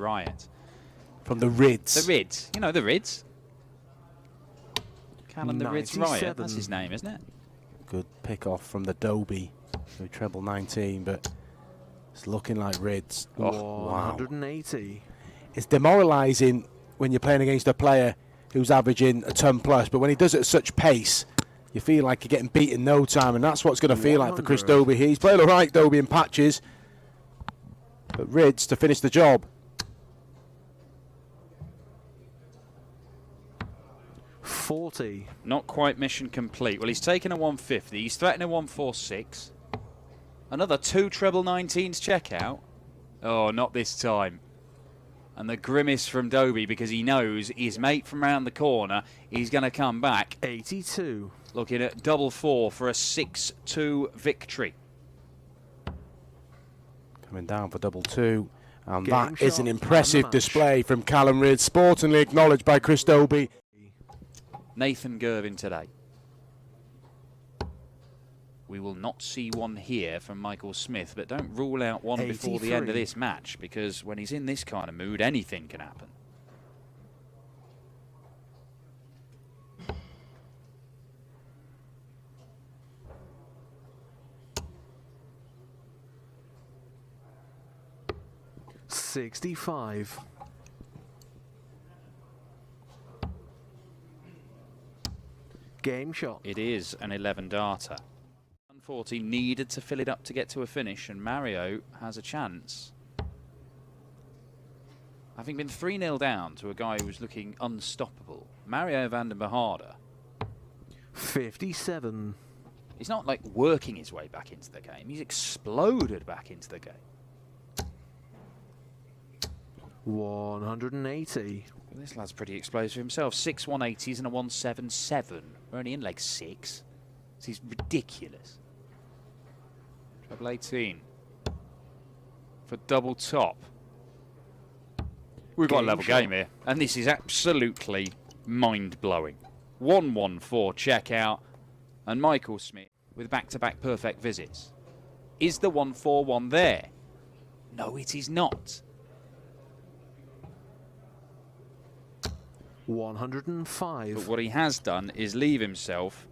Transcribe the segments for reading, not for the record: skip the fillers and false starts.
riot. From the Rids. The Rids. You know the Rids. Callum the Rids Riot. That's his name, isn't it? Good pick off from the Dobie. So treble 19, but it's looking like Rids. Oh, 180. Wow. It's demoralising when you're playing against a player who's averaging a ton plus, but when he does it at such pace, you feel like you're getting beat in no time, and that's what's going to feel like for Chris Dobie here. He's played all right, Dobie, in patches, but Rids to finish the job. 40. Not quite mission complete. Well, he's taken a 150. He's threatening a 146. Another 2 treble 19s checkout. Oh, not this time. And the grimace from Dobie, because he knows his mate from round the corner is going to come back. 82. Looking at double 4 for a 6-2 victory. Coming down for double 2. And Game that is an shot impressive and display from Callum Rids, sportingly acknowledged by Chris Dobie. Nathan Gervin today. We will not see one here from Michael Smith, but don't rule out one before the end of this match, because when he's in this kind of mood, anything can happen. $65. Game shot. It is an 11-darter. 140 needed to fill it up to get to a finish, and Mario has a chance. Having been 3-0 down to a guy who was looking unstoppable, Mario van der Beharde. 57. He's not like working his way back into the game. He's exploded back into the game. 180. This lad's pretty explosive himself. 6 180s and a 177. We're only in leg 6. This is ridiculous. Treble 18 for double top. We've got a level game here, and this is absolutely mind-blowing. 114 checkout, and Michael Smith with back-to-back perfect visits. Is the 141 there? No, it is not. 105. But what he has done is leave himself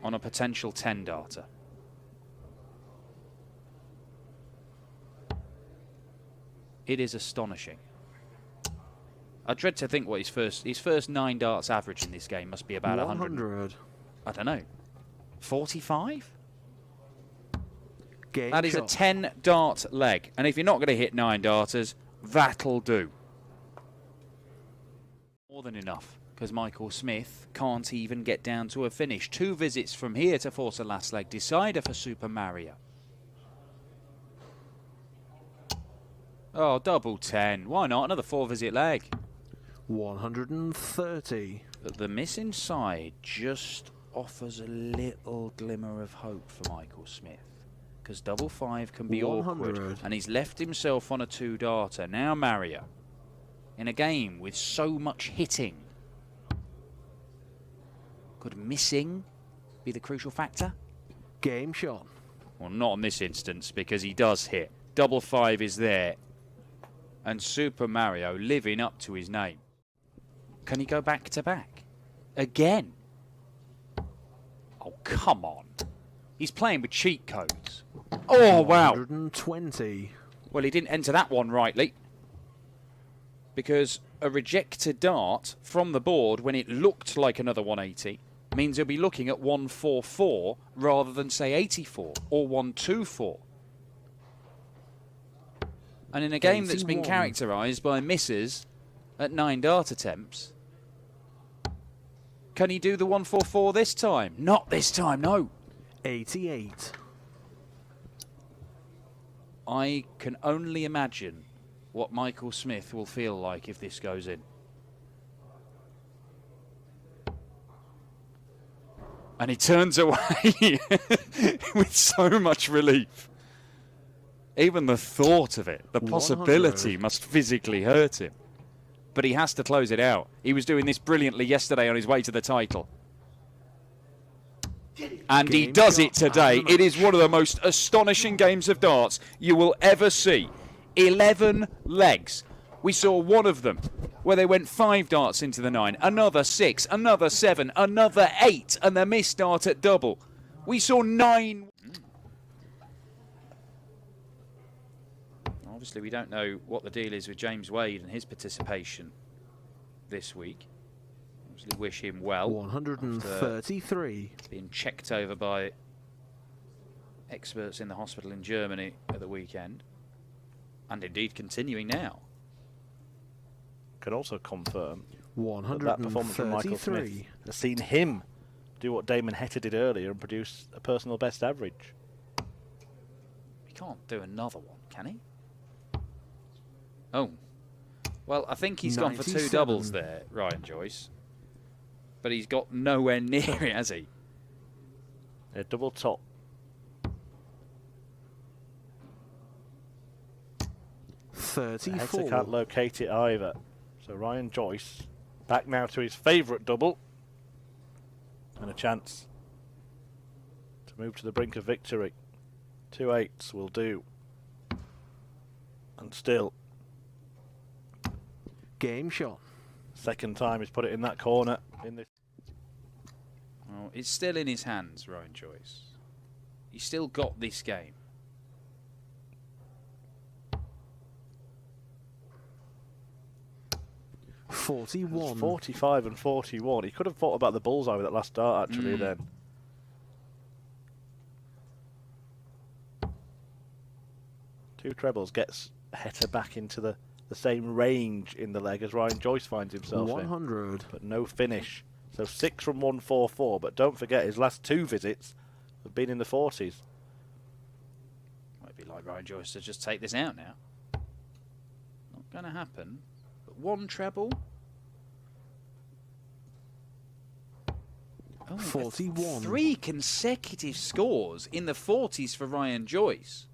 on a potential 10-darter. It is astonishing. I dread to think what his first 9 darts average in this game must be about 100. I don't know. 45? That is a 10-dart leg. And if you're not going to hit 9 darters, that'll do. More than enough, because Michael Smith can't even get down to a finish. 2 visits from here to force a last leg decider for Super Mario. Oh, double 10. Why not? Another 4-visit leg. 130. But the miss inside just offers a little glimmer of hope for Michael Smith, because double 5 can be 100. awkward, and he's left himself on a 2-darter. Now Mario, in a game with so much hitting, could missing be the crucial factor? Game shot. Well, not in this instance, because he does hit. Double 5 is there, and Super Mario living up to his name. Can he go back to back? Again? Oh, come on. He's playing with cheat codes. Oh, wow. 120. Well, he didn't enter that one rightly, because a rejected dart from the board when it looked like another 180 means he'll be looking at 144 rather than, say, 84 or 124. And in a game that's been characterised by misses at 9 dart attempts, can he do the 144 this time? Not this time, no. 88. I can only imagine what Michael Smith will feel like if this goes in. And he turns away with so much relief. Even the thought of it, the possibility 100. must physically hurt him. But he has to close it out. He was doing this brilliantly yesterday on his way to the title. And he does it today. It is one of the most astonishing games of darts you will ever see. 11 legs, We saw one of them where they went 5 darts into the 9, another 6, another 7, another 8, and the missed dart at double. We saw 9. Obviously, we don't know what the deal is with James Wade and his participation this week. Obviously, wish him well. 133. Being checked over by experts in the hospital in Germany at the weekend, and indeed continuing now. Can also confirm 133. that performance from Michael Smith has seen him do what Damon Heta did earlier and produce a personal best average. He can't do another one, can he? Oh. Well, I think he's gone for 2 doubles there, Ryan Joyce. But he's got nowhere near it, has he? A double top. 34. Heta can't locate it either. So Ryan Joyce back now to his favourite double. And a chance to move to the brink of victory. 2 8s will do. And still, Game shot. second time he's put it in that corner. In this. Well, it's still in his hands, Ryan Joyce. He's still got this game. It's 41. 45 and 41. He could have thought about the bullseye with that last dart, actually, then. Two trebles gets Heta back into the same range in the leg as Ryan Joyce finds himself 100. in. But no finish. So 6 from 144. But don't forget, his last 2 visits have been in the 40s. Might be like Ryan Joyce to just take this out now. Not going to happen. But 1 treble. Oh, 41. 3 consecutive scores in the 40s for Ryan Joyce.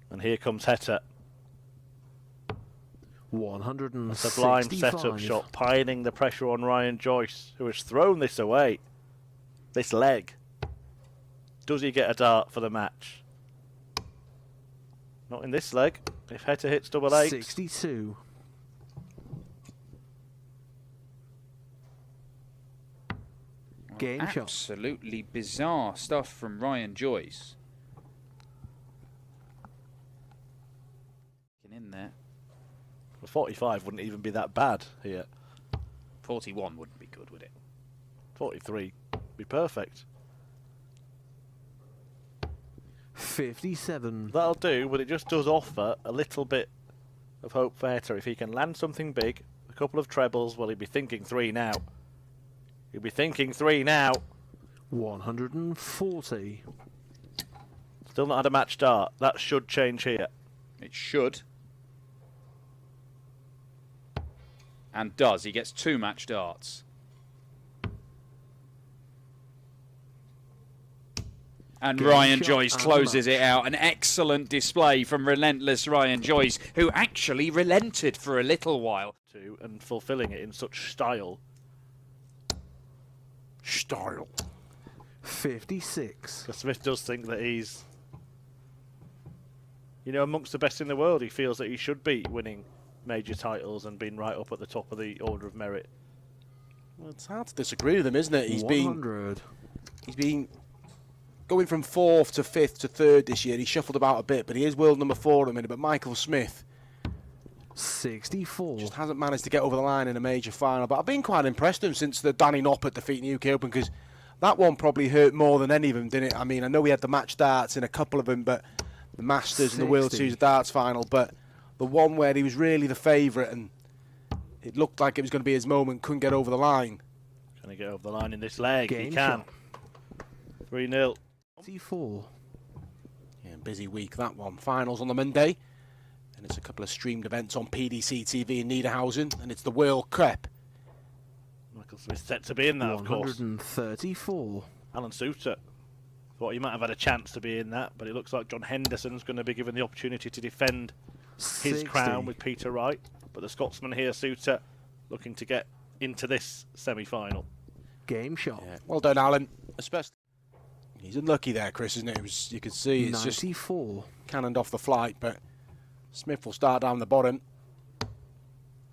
And here comes Heta. 165. A sublime setup shot, piling the pressure on Ryan Joyce, who has thrown this away. This leg. Does he get a dart for the match? Not in this leg. If Heta hits double 8. 62. Game shot. Absolutely bizarre stuff from Ryan Joyce. In there. Well, 45 wouldn't even be that bad here. 41 wouldn't be good, would it? 43 would be perfect. 57. That'll do, but it just does offer a little bit of hope for Heta. If he can land something big, a couple of trebles, well, he'd be thinking 3 now. He'd be thinking 3 now. 140. Still not had a match start. That should change here. It should. And does. He gets 2 match darts. And Ryan Joyce closes it out. An excellent display from relentless Ryan Joyce, who actually relented for a little while. And fulfilling it in such style. 56. Because Smith does think that he's, you know, amongst the best in the world. He feels that he should be winning major titles and being right up at the top of the order of merit. Well, it's hard to disagree with him, isn't it? He's 100. been going from 4th to 5th to 3rd this year. He shuffled about a bit, but he is world number 4 at the minute. But Michael Smith 64. just hasn't managed to get over the line in a major final. But I've been quite impressed with him since the Danny Noppert defeat in the UK Open, because that one probably hurt more than any of them, didn't it? I mean, I know we had the match darts in a couple of them, but the Masters and the World Series darts final, but the one where he was really the favourite and it looked like it was going to be his moment, couldn't get over the line. Can he get over the line in this leg? Game He can. 3-0. 64. Yeah, busy week that one. Finals on the Monday, and it's a couple of streamed events on PDC TV in Niederhausen, and it's the World Cup. Michael Smith set to be in that, of course. 134. Alan Suter thought he might have had a chance to be in that, but it looks like John Henderson's going to be given the opportunity to defend his 60. crown with Peter Wright. But the Scotsman here, Suter, looking to get into this semi-final. Game shot. Yeah. Well done, Alan. Especially, he's unlucky there, Chris, isn't it? You could see it's 94. just cannoned off the flight, but Smith will start down the bottom.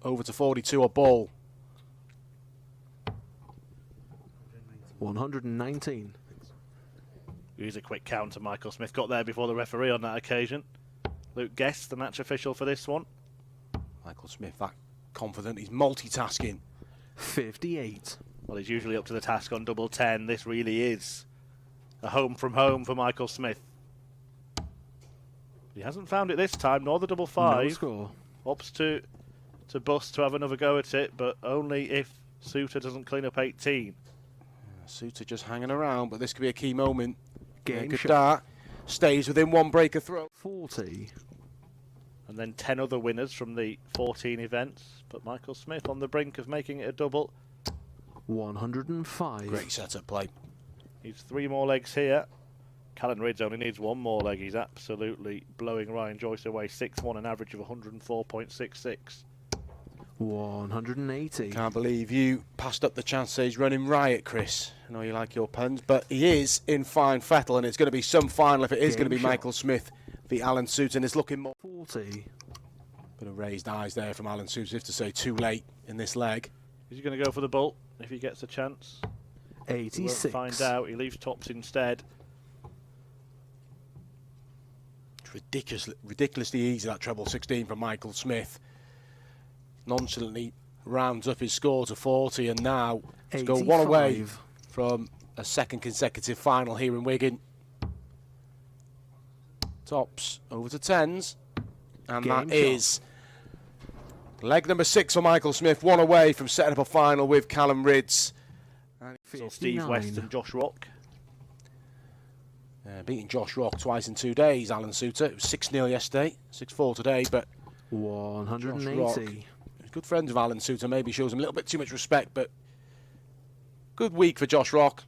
Over to 42 a ball. 119. Use a quick counter. Michael Smith got there before the referee on that occasion. Luke Guest, the match official for this one. Michael Smith, that confident. He's multitasking. 58. Well, he's usually up to the task on double 10. This really is a home from home for Michael Smith. He hasn't found it this time, nor the double 5. No score. Opts to bust to have another go at it, but only if Suter doesn't clean up 18. Suter just hanging around, but this could be a key moment. Game Good shot. dart. Stays within one breaker throw. 40. And then 10 other winners from the 14 events. But Michael Smith on the brink of making it a double. 105. Great setup play. He's 3 more legs here. Callan Ridge only needs 1 more leg. He's absolutely blowing Ryan Joyce away. 6-1, an average of 104.66. 180. Can't believe you passed up the chance to say he's running riot, Chris. I know you like your puns, but he is in fine fettle, and it's going to be some final if it is going to be Game shot. Michael Smith v Alan Suter, and it's looking more. 40. Bit of raised eyes there from Alan Suter, if to say too late in this leg. Is he going to go for the bull if he gets a chance? We won't 86. find out. He leaves tops instead. It's ridiculously easy, that treble 16 from Michael Smith. Nonchalantly rounds up his score to 40, and now to go one away 85. from a second consecutive final here in Wigan. Tops over to 10s, and Game that is leg number 6 for Michael Smith, one away from setting up a final with Callum Ridds. So Steve West and Josh Rock. Beating Josh Rock twice in 2 days, Alan Suter. It was 6-0 yesterday, 6-4 today, but 180. good friends of Alan Suter, maybe shows him a little bit too much respect, but good week for Josh Rock.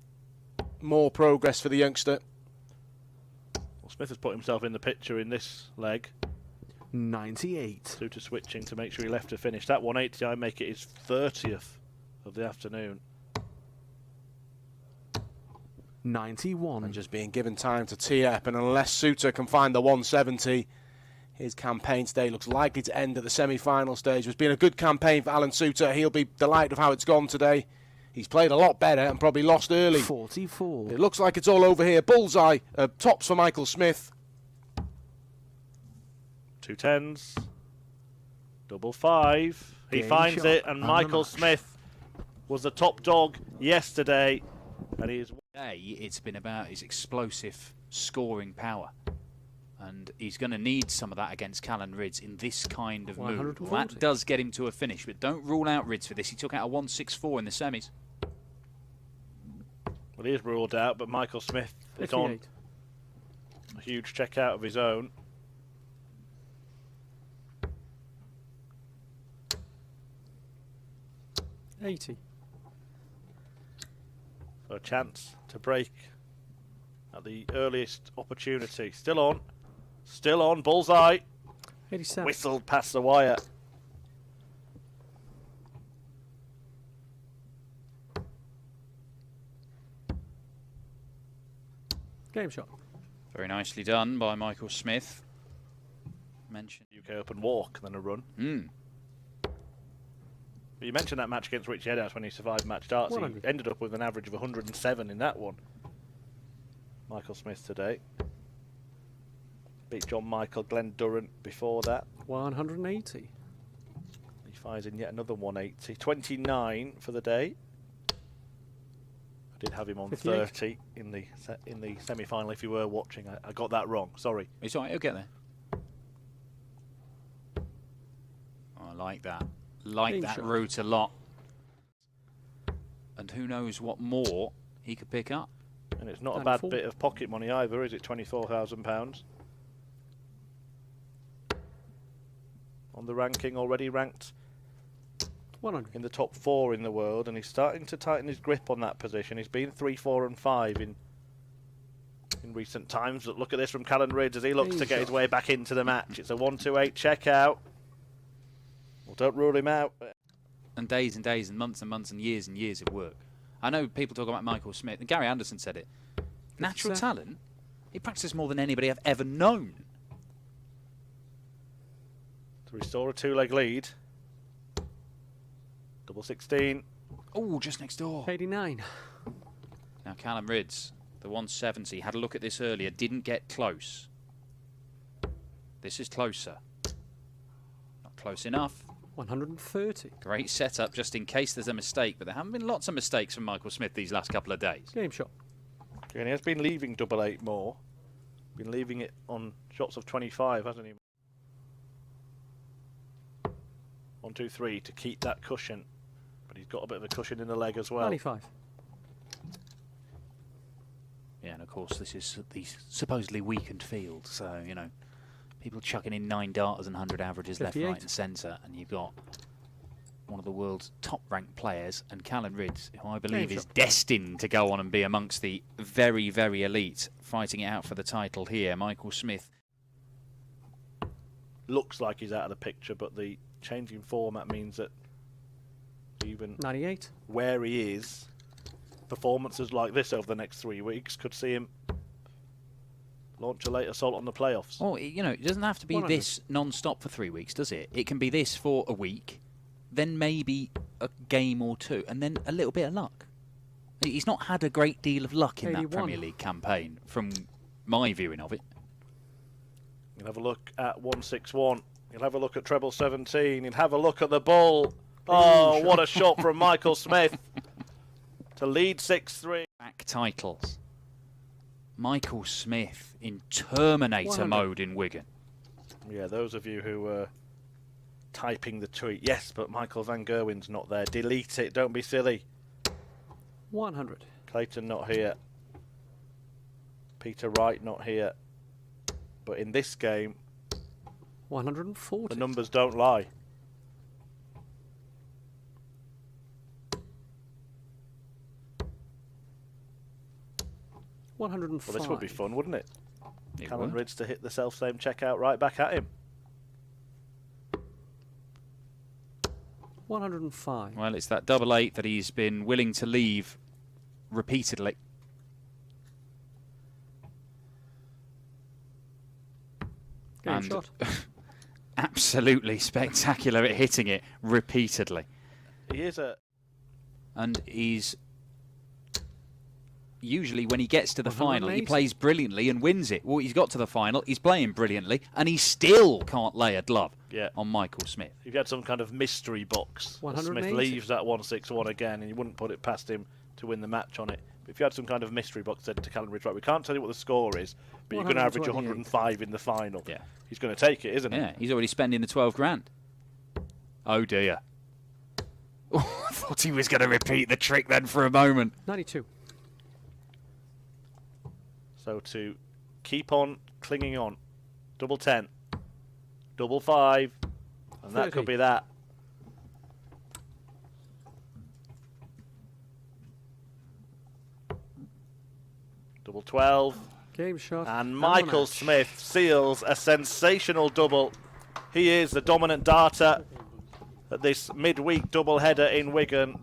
More progress for the youngster. Well, Smith has put himself in the picture in this leg. 98. Suter switching to make sure he left to finish. That 180, I make it his 30th of the afternoon. 91. And just being given time to tee up, and unless Suter can find the 170, his campaign today looks likely to end at the semi-final stage. It's been a good campaign for Alan Suter. He'll be delighted with how it's gone today. He's played a lot better and probably lost early. 44. It looks like it's all over here. Bullseye, tops for Michael Smith. 2 10s. Double 5. He Game finds shot it, and the Michael match. Smith was the top dog yesterday. And he is. Today, it's been about his explosive scoring power. And he's going to need some of that against Callan Ridds in this kind of move. 140. That does get him to a finish, but don't rule out Ridds for this. He took out a 164 in the semis. Well, he is ruled out, but Michael Smith is on a huge check out of his own. $80. So a chance to break at the earliest opportunity. Still on. Still on. Bullseye. 87. Whistled past the wire. Game shot. Very nicely done by Michael Smith. Mentioned. UK Open walk, then a run. But you mentioned that match against Richie Eddhouse when he survived match darts. 100. He ended up with an average of 107 in that one. Michael Smith today. Beat John Michael, Glenn Durrant before that. 180. He fires in yet another 180. 29 for the day. I did have him on 58. 30 in the semi-final. If you were watching, I got that wrong. Sorry. It's all right, he'll get there. Oh, I like that. Like Game that shot. route a lot. And who knows what more he could pick up. And it's not a And bad full. bit of pocket money either, is it? £24,000. On the ranking, already ranked 100. in the top 4 in the world, and he's starting to tighten his grip on that position. He's been 3, 4 and 5 in recent times. But look at this from Callan Ridds as he looks to get his way back into the match. It's a 1-2-8 checkout. Well, don't rule him out. And days and months and years of work. I know people talk about Michael Smith, and Gary Anderson said it. Natural 57. talent, he practices more than anybody I've ever known. to restore a two-leg lead. Double 16. Oh, just next door. 89. Now Callum Ridds, the 170, had a look at this earlier, didn't get close. This is closer. Not close enough. 130. Great setup just in case there's a mistake, but there haven't been lots of mistakes from Michael Smith these last couple of days. Game shot. And he has been leaving double 8 more. Been leaving it on shots of 25, hasn't he? 1, 2, 3 to keep that cushion. But he's got a bit of a cushion in the leg as well. 95. Yeah, and of course this is the supposedly weakened field, so, you know, people chucking in 9 darters and 100 averages 58. left, right and centre, and you've got one of the world's top-ranked players, and Callum Ridds, who I believe is destined to go on and be amongst the very, very elite, fighting it out for the title here. Michael Smith. Looks like he's out of the picture, but the changing format means that even 98. where he is, performances like this over the next 3 weeks could see him launch a late assault on the playoffs. Oh, you know, it doesn't have to be 100. this non-stop for 3 weeks, does it? It can be this for a week, then maybe a game or two, and then a little bit of luck. He's not had a great deal of luck in 81. that Premier League campaign, from my viewing of it. You'll have a look at 161. You'll have a look at treble 17. You'll have a look at the ball. Oh, what a shot from Michael Smith to lead 6-3. Back titles. Michael Smith in Terminator 100. mode in Wigan. Yeah, those of you who were typing the tweet, yes, but Michael Van Gerwen's not there. Delete it, don't be silly. 100. Clayton not here. Peter Wright not here. But in this game, 140. the numbers don't lie. Well, 105. this would be fun, wouldn't it? It Callum would. Ridds to hit the self-same checkout right back at him. 105. Well, it's that double 8 that he's been willing to leave repeatedly. Game And shot. absolutely spectacular at hitting it repeatedly. He is a... And he's usually, when he gets to the final, he 180. plays brilliantly and wins it. Well, he's got to the final, he's playing brilliantly, and he still can't lay a glove Yeah. on Michael Smith. If you had some kind of mystery box, Smith 180. leaves that 161 again, and you wouldn't put it past him to win the match on it. But if you had some kind of mystery box, said to Callum Ridds, right, we can't tell you what the score is, but you're going to average 128. 105 in the final. Yeah. He's going to take it, isn't he? Yeah, he's already spending the 12 grand. Oh dear. Oh, I thought he was going to repeat the trick then for a moment. 92. So to keep on clinging on, double 10, double 5, and that 30. could be that. Double 12, Game shot. and the Michael match. Smith seals a sensational double. He is the dominant darter at this midweek double header in Wigan.